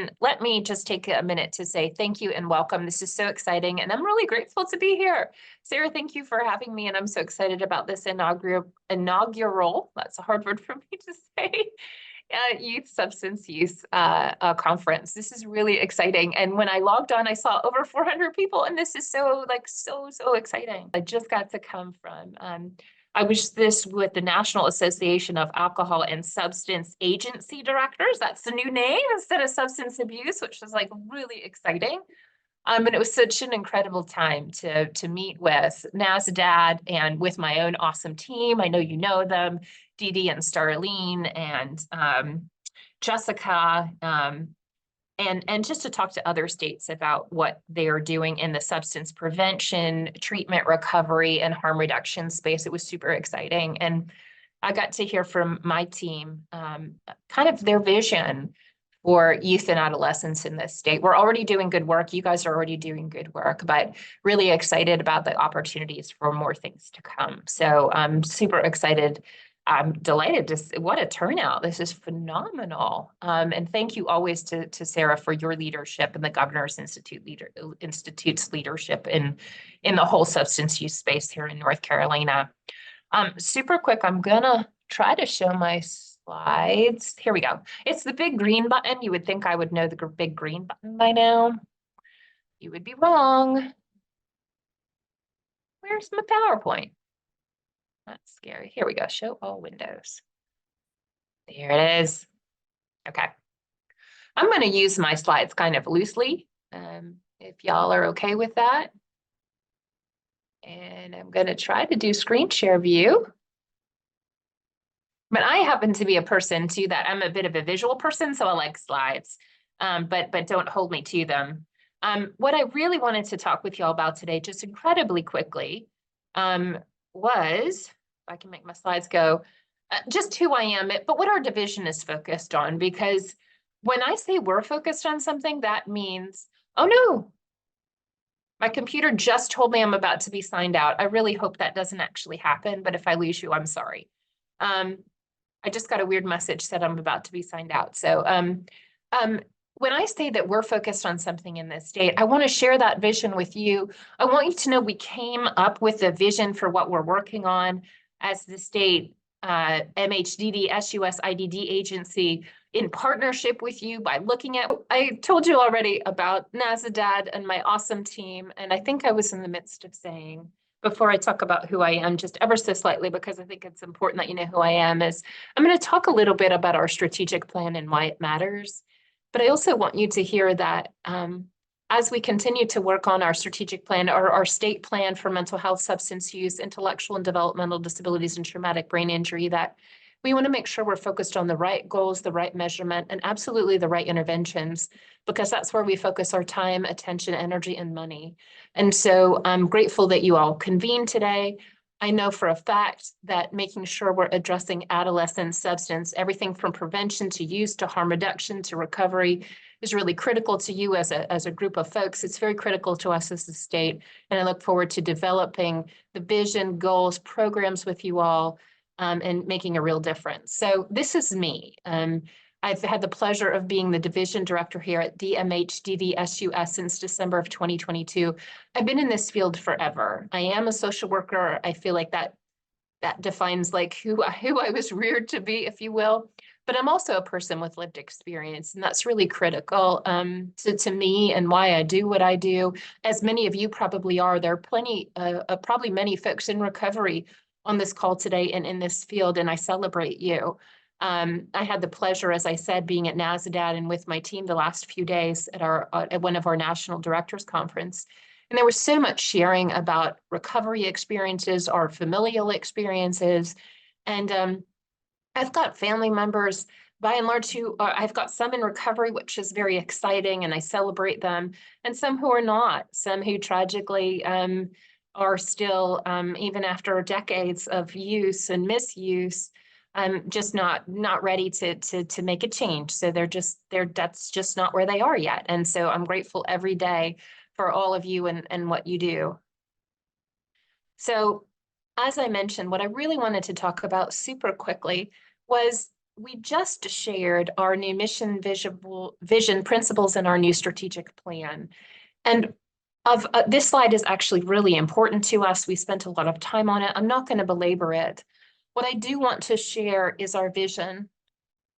And let me just take a minute to say thank you and welcome. This is so exciting, and I'm really grateful to be here. Sarah, thank you for having me, and I'm so excited about this inaugural, that's a hard word for me to say, youth substance use conference. This is really exciting. And when I logged on, I saw over 400 people, and this is so exciting. I just got to come from, I was this with the National Association of Alcohol and Substance Agency Directors. That's the new name instead of substance abuse, which was like really exciting. And it was such an incredible time to meet with NASDAD and with my own awesome team. I know you know them, Dee Dee and Starlene and Jessica, and just to talk to other states about what they are doing in the substance prevention, treatment, recovery, and harm reduction space. It was super exciting. And I got to hear from my team kind of their vision for youth and adolescents in this state. We're already doing good work. You guys are already doing good work, but really excited about the opportunities for more things to come. So I'm super excited. I'm delighted to see what a turnout. This is phenomenal. And thank you always to Sarah for your leadership and the Governor's Institute's leadership in the whole substance use space here in North Carolina. Super quick, I'm gonna try to show my slides. Here we go. It's the big green button. You would think I would know the big green button by now. You would be wrong. Where's my PowerPoint? That's scary. Here we go. Show all windows. There it is. Okay. I'm going to use my slides kind of loosely, if y'all are okay with that. And I'm going to try to do screen share view. But I happen to be a person too that I'm a bit of a visual person, so I like slides, but don't hold me to them. What I really wanted to talk with y'all about today, just incredibly quickly, was, if I can make my slides go, just who I am, but what our division is focused on. Because when I say we're focused on something, that means, oh no, my computer just told me I'm about to be signed out. I really hope that doesn't actually happen, but if I lose you, I'm sorry. I just got a weird message said I'm about to be signed out. So when I say that we're focused on something in this state, I want to share that vision with you. I want you to know we came up with a vision for what we're working on as the state MHDDSUS IDD agency in partnership with you by looking at, I told you already about NASDAD and my awesome team. And I think I was in the midst of saying, before I talk about who I am, just ever so slightly, because I think it's important that you know who I am, is I'm going to talk a little bit about our strategic plan and why it matters. But I also want you to hear that as we continue to work on our strategic plan or our state plan for mental health, substance use, intellectual and developmental disabilities, and traumatic brain injury, that we want to make sure we're focused on the right goals, the right measurement, and absolutely the right interventions, because that's where we focus our time, attention, energy, and money. And so I'm grateful that you all convened today. I know for a fact that making sure we're addressing adolescent substance, everything from prevention to use to harm reduction to recovery, is really critical to you as a group of folks. It's very critical to us as a state. And I look forward to developing the vision, goals, programs with you all, and making a real difference. So this is me. I've had the pleasure of being the division director here at MHDDSUS since December of 2022. I've been in this field forever. I am a social worker. I feel like that defines like who I was reared to be, if you will. But I'm also a person with lived experience, and that's really critical to me and why I do what I do. As many of you probably are, there are plenty, probably many folks in recovery on this call today and in this field, and I celebrate you. I had the pleasure, as I said, being at NASDAD and with my team the last few days at one of our national directors conference. And there was so much sharing about recovery experiences, our familial experiences. And I've got family members, by and large, who I've got some in recovery, which is very exciting, and I celebrate them, and some who are not, some who tragically are still, even after decades of use and misuse, just not ready to make a change. So that's just not where they are yet. And so I'm grateful every day for all of you and what you do. So as I mentioned, what I really wanted to talk about super quickly was we just shared our new mission, vision principles and our new strategic plan. And this slide is actually really important to us. We spent a lot of time on it. I'm not going to belabor it. What I do want to share is our vision.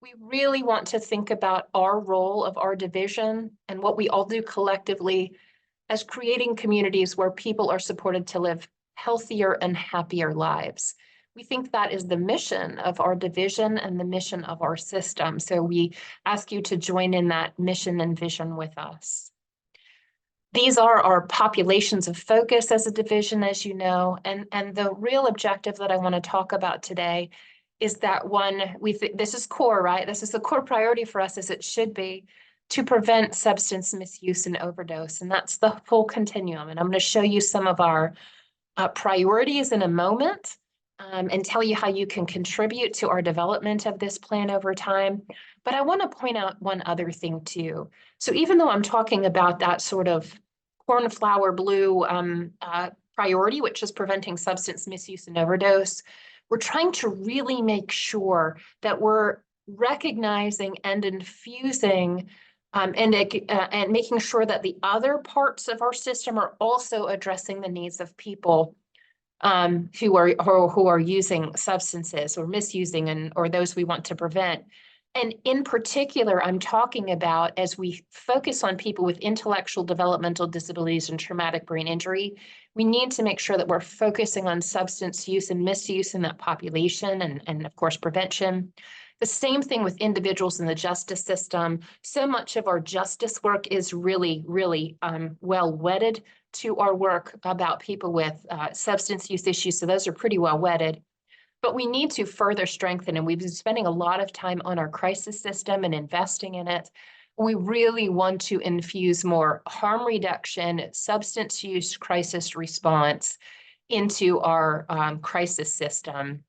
We really want to think about our role of our division and what we all do collectively as creating communities where people are supported to live healthier and happier lives. We think that is the mission of our division and the mission of our system. So we ask you to join in that mission and vision with us. These are our populations of focus as a division, as you know, and the real objective that I want to talk about today is that one, this is core, right? This is the core priority for us, as it should be, to prevent substance misuse and overdose. And that's the full continuum. And I'm going to show you some of our priorities in a moment, and tell you how you can contribute to our development of this plan over time. But I want to point out one other thing too. So even though I'm talking about that sort of cornflower blue priority, which is preventing substance misuse and overdose, we're trying to really make sure that we're recognizing and infusing and making sure that the other parts of our system are also addressing the needs of people who are using substances or misusing or those we want to prevent. And in particular, I'm talking about as we focus on people with intellectual developmental disabilities and traumatic brain injury, we need to make sure that we're focusing on substance use and misuse in that population and of course, prevention. The same thing with individuals in the justice system. So much of our justice work is really, really well wedded to our work about people with substance use issues. So those are pretty well wedded. But we need to further strengthen, and we've been spending a lot of time on our crisis system and investing in it. We really want to infuse more harm reduction, substance use crisis response into our crisis system.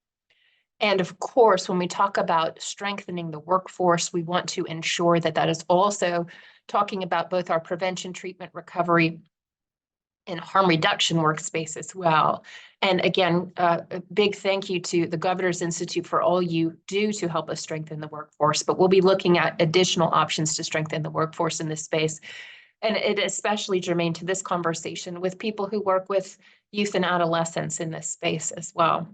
And of course, when we talk about strengthening the workforce, we want to ensure that that is also talking about both our prevention, treatment, recovery, and harm reduction workspace as well. And again, a big thank you to the Governor's Institute for all you do to help us strengthen the workforce, but we'll be looking at additional options to strengthen the workforce in this space. And it especially germane to this conversation with people who work with youth and adolescents in this space as well.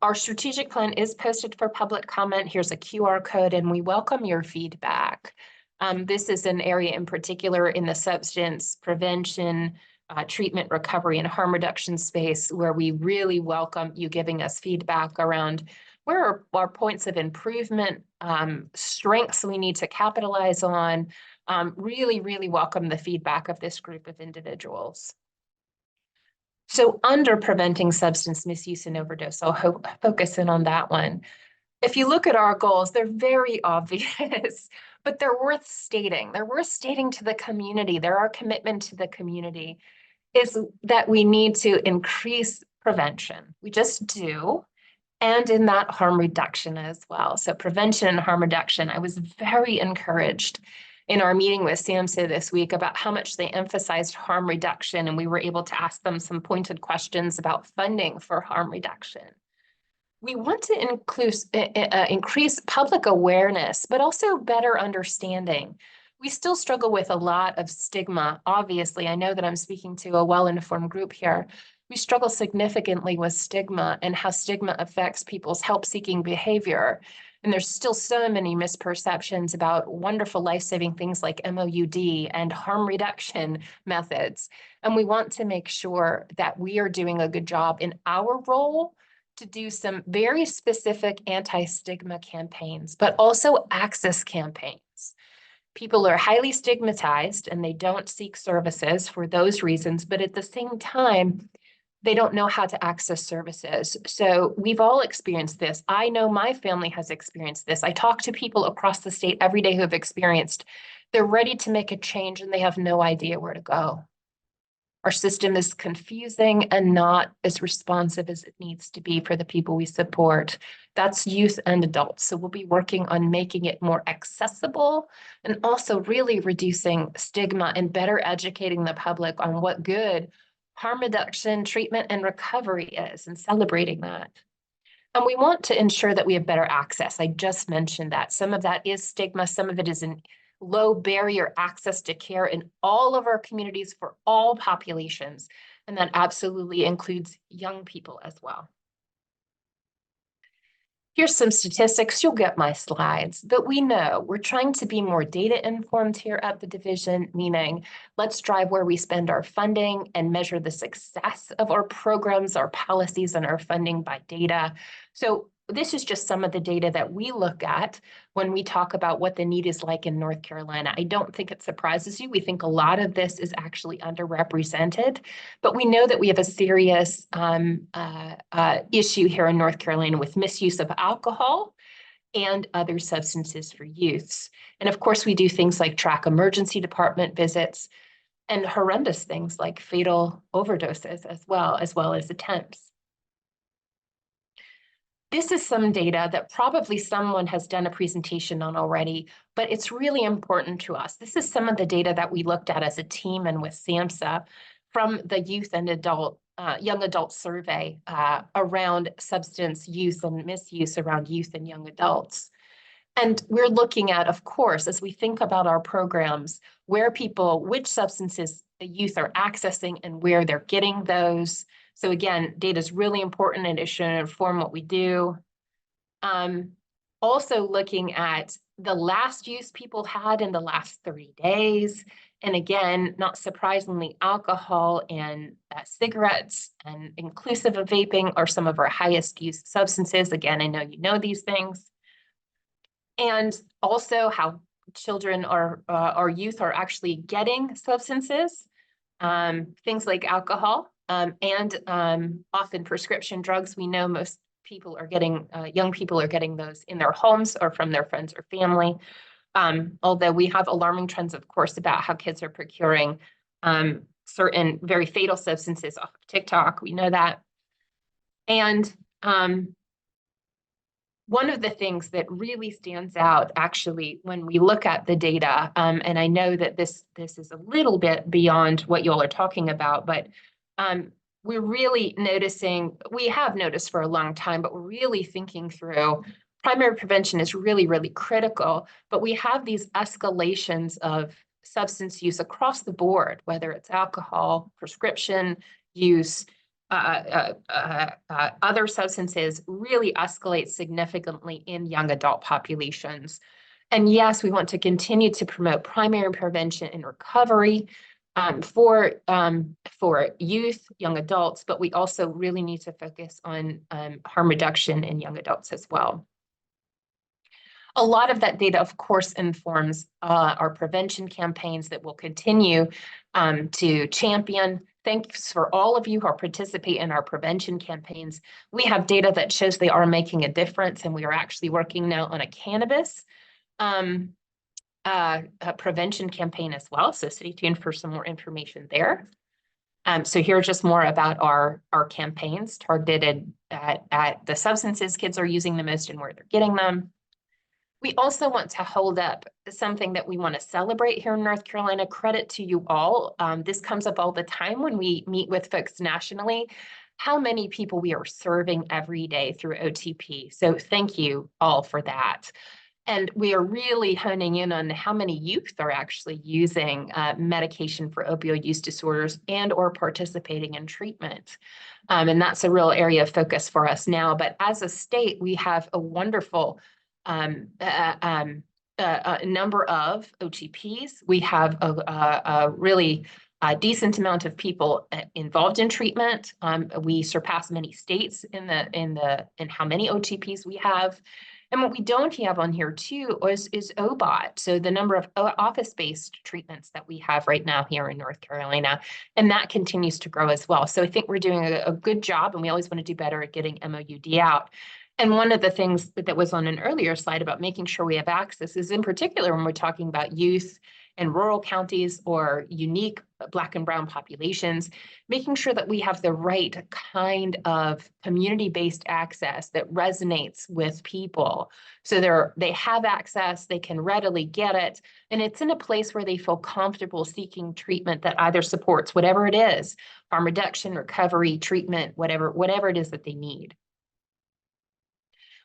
Our strategic plan is posted for public comment. Here's a QR code, and we welcome your feedback. This is an area in particular in the substance prevention, treatment, recovery, and harm reduction space where we really welcome you giving us feedback around where are our points of improvement, strengths we need to capitalize on. Really, really welcome the feedback of this group of individuals. So under preventing substance misuse and overdose, I'll focus in on that one. If you look at our goals, they're very obvious, but they're worth stating. They're worth stating to the community. They're our commitment to the community is that we need to increase prevention. We just do. And in that harm reduction as well. So prevention and harm reduction, I was very encouraged in our meeting with SAMHSA this week about how much they emphasized harm reduction, and we were able to ask them some pointed questions about funding for harm reduction. We want to increase public awareness, but also better understanding. We still struggle with a lot of stigma. Obviously, I know that I'm speaking to a well-informed group here. We struggle significantly with stigma and how stigma affects people's help-seeking behavior. And there's still so many misperceptions about wonderful life-saving things like MOUD and harm reduction methods. And we want to make sure that we are doing a good job in our role to do some very specific anti-stigma campaigns, but also access campaigns. People are highly stigmatized and they don't seek services for those reasons, but at the same time, they don't know how to access services. So we've all experienced this. I know my family has experienced this. I talk to people across the state every day who have experienced. They're ready to make a change and they have no idea where to go. Our system is confusing and not as responsive as it needs to be for the people we support. That's youth and adults. So we'll be working on making it more accessible and also really reducing stigma and better educating the public on what good harm reduction, treatment, and recovery is, and celebrating that. And we want to ensure that we have better access. I just mentioned that. Some of that is stigma, some of it is in low barrier access to care in all of our communities for all populations. And that absolutely includes young people as well. Here's some statistics. You'll get my slides, but we know we're trying to be more data informed here at the division, meaning let's drive where we spend our funding and measure the success of our programs, our policies, and our funding by data. So this is just some of the data that we look at when we talk about what the need is like in North Carolina. I don't think it surprises you. We think a lot of this is actually underrepresented, but we know that we have a serious issue here in North Carolina with misuse of alcohol and other substances for youths. And of course, we do things like track emergency department visits and horrendous things like fatal overdoses as well as attempts. This is some data that probably someone has done a presentation on already, but it's really important to us. This is some of the data that we looked at as a team and with SAMHSA from the youth and young adult survey around substance use and misuse around youth and young adults. And we're looking at, of course, as we think about our programs, which substances the youth are accessing and where they're getting those. So again, data is really important and it should inform what we do. Also looking at the last use people had in the last 30 days. And again, not surprisingly, alcohol and cigarettes and inclusive of vaping are some of our highest use substances. Again, I know you know these things. And also how children or youth are actually getting substances, things like alcohol and often prescription drugs. We know most people are getting, young people are getting those in their homes or from their friends or family. Although we have alarming trends, of course, about how kids are procuring certain very fatal substances off of TikTok. We know that. And one of the things that really stands out, actually, when we look at the data, and I know that this is a little bit beyond what you all are talking about, but we're really noticing, we have noticed for a long time, but we're really thinking through primary prevention is really, really critical, but we have these escalations of substance use across the board, whether it's alcohol, prescription use, other substances really escalate significantly in young adult populations. And yes, we want to continue to promote primary prevention and recovery for youth, young adults, but we also really need to focus on harm reduction in young adults as well. A lot of that data, of course, informs our prevention campaigns that we'll continue to champion. Thanks for all of you who participate in our prevention campaigns. We have data that shows they are making a difference, and we are actually working now on a cannabis prevention campaign as well. So stay tuned for some more information there. So here's just more about our campaigns targeted at the substances kids are using the most and where they're getting them. We also want to hold up something that we want to celebrate here in North Carolina. Credit to you all. This comes up all the time when we meet with folks nationally, how many people we are serving every day through OTP. So thank you all for that. And we are really honing in on how many youth are actually using medication for opioid use disorders and or participating in treatment. And that's a real area of focus for us now. But as a state, we have a wonderful a number of OTPs. We have a really decent amount of people involved in treatment. We surpass many states in how many OTPs we have. And what we don't have on here too is OBOT. So the number of office-based treatments that we have right now here in North Carolina, and that continues to grow as well. So I think we're doing a good job, and we always want to do better at getting MOUD out. And one of the things that was on an earlier slide about making sure we have access is in particular when we're talking about youth in rural counties or unique Black and Brown populations, making sure that we have the right kind of community-based access that resonates with people. So they have access, they can readily get it, and it's in a place where they feel comfortable seeking treatment that either supports whatever it is, harm reduction, recovery, treatment, whatever it is that they need.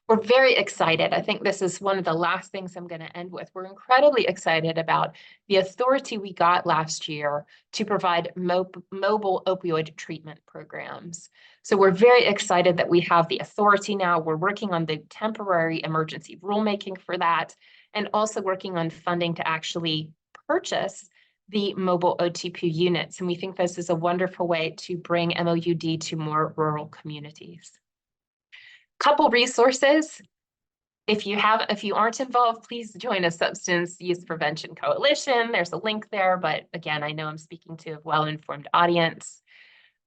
We're very excited. I think this is one of the last things I'm going to end with. We're incredibly excited about the authority we got last year to provide mobile opioid treatment programs. So we're very excited that we have the authority now. We're working on the temporary emergency rulemaking for that, and also working on funding to actually purchase the mobile OTP units. And we think this is a wonderful way to bring MOUD to more rural communities. Couple resources. If you aren't involved, please join a Substance Use Prevention Coalition. There's a link there, but again, I know I'm speaking to a well-informed audience.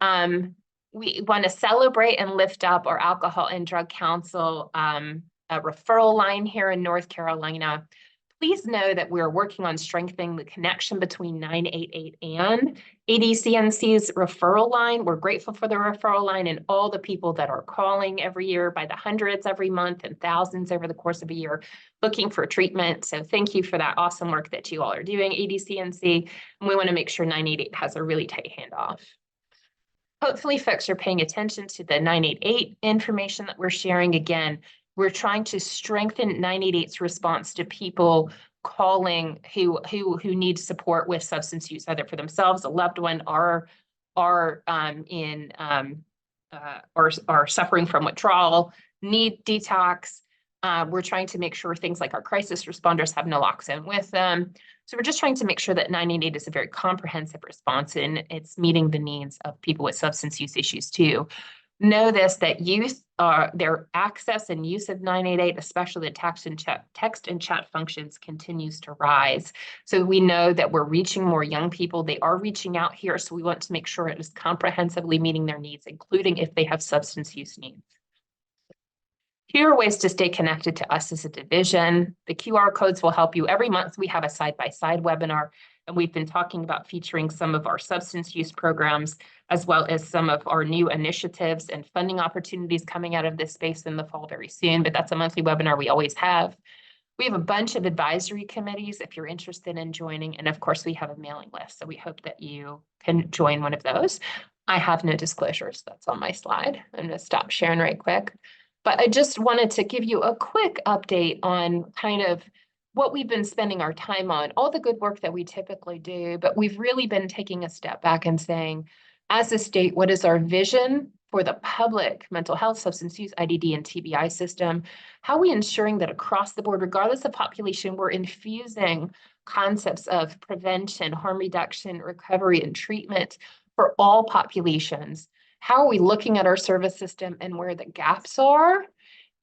We want to celebrate and lift up our Alcohol and Drug Council a referral line here in North Carolina. Please know that we're working on strengthening the connection between 988 and ADCNC's referral line. We're grateful for the referral line and all the people that are calling every year by the hundreds every month and thousands over the course of a year looking for treatment. So thank you for that awesome work that you all are doing, ADCNC. And we want to make sure 988 has a really tight handoff. Hopefully folks are paying attention to the 988 information that we're sharing. Again, we're trying to strengthen 988's response to people calling who need support with substance use, either for themselves, a loved one, or are suffering from withdrawal, need detox. We're trying to make sure things like our crisis responders have naloxone with them. So we're just trying to make sure that 988 is a very comprehensive response, and it's meeting the needs of people with substance use issues too. Know this, that youth, their access and use of 988, especially the text and chat functions, continues to rise. So we know that we're reaching more young people. They are reaching out here, so we want to make sure it is comprehensively meeting their needs, including if they have substance use needs. Here are ways to stay connected to us as a division. The QR codes will help you. Every month we have a side-by-side webinar, and we've been talking about featuring some of our substance use programs, as well as some of our new initiatives and funding opportunities coming out of this space in the fall very soon. But that's a monthly webinar we always have. We have a bunch of advisory committees if you're interested in joining. And of course, we have a mailing list. So we hope that you can join one of those. I have no disclosures. That's on my slide. I'm going to stop sharing right quick. But I just wanted to give you a quick update on kind of what we've been spending our time on, all the good work that we typically do, but we've really been taking a step back and saying, as a state, what is our vision for the public mental health, substance use, IDD, and TBI system? How are we ensuring that across the board, regardless of population, we're infusing concepts of prevention, harm reduction, recovery, and treatment for all populations? How are we looking at our service system and where the gaps are?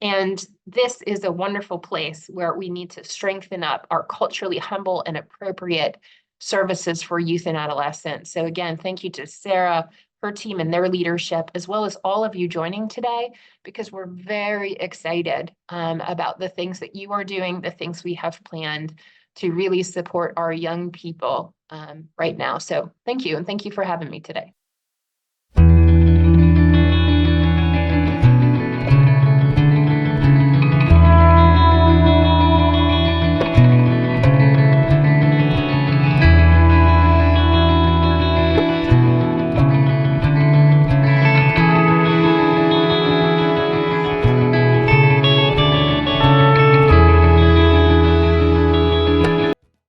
And this is a wonderful place where we need to strengthen up our culturally humble and appropriate services for youth and adolescents. So again, thank you to Sarah, her team, and their leadership, as well as all of you joining today, because we're very excited about the things that you are doing, the things we have planned to really support our young people right now. So thank you, and thank you for having me today.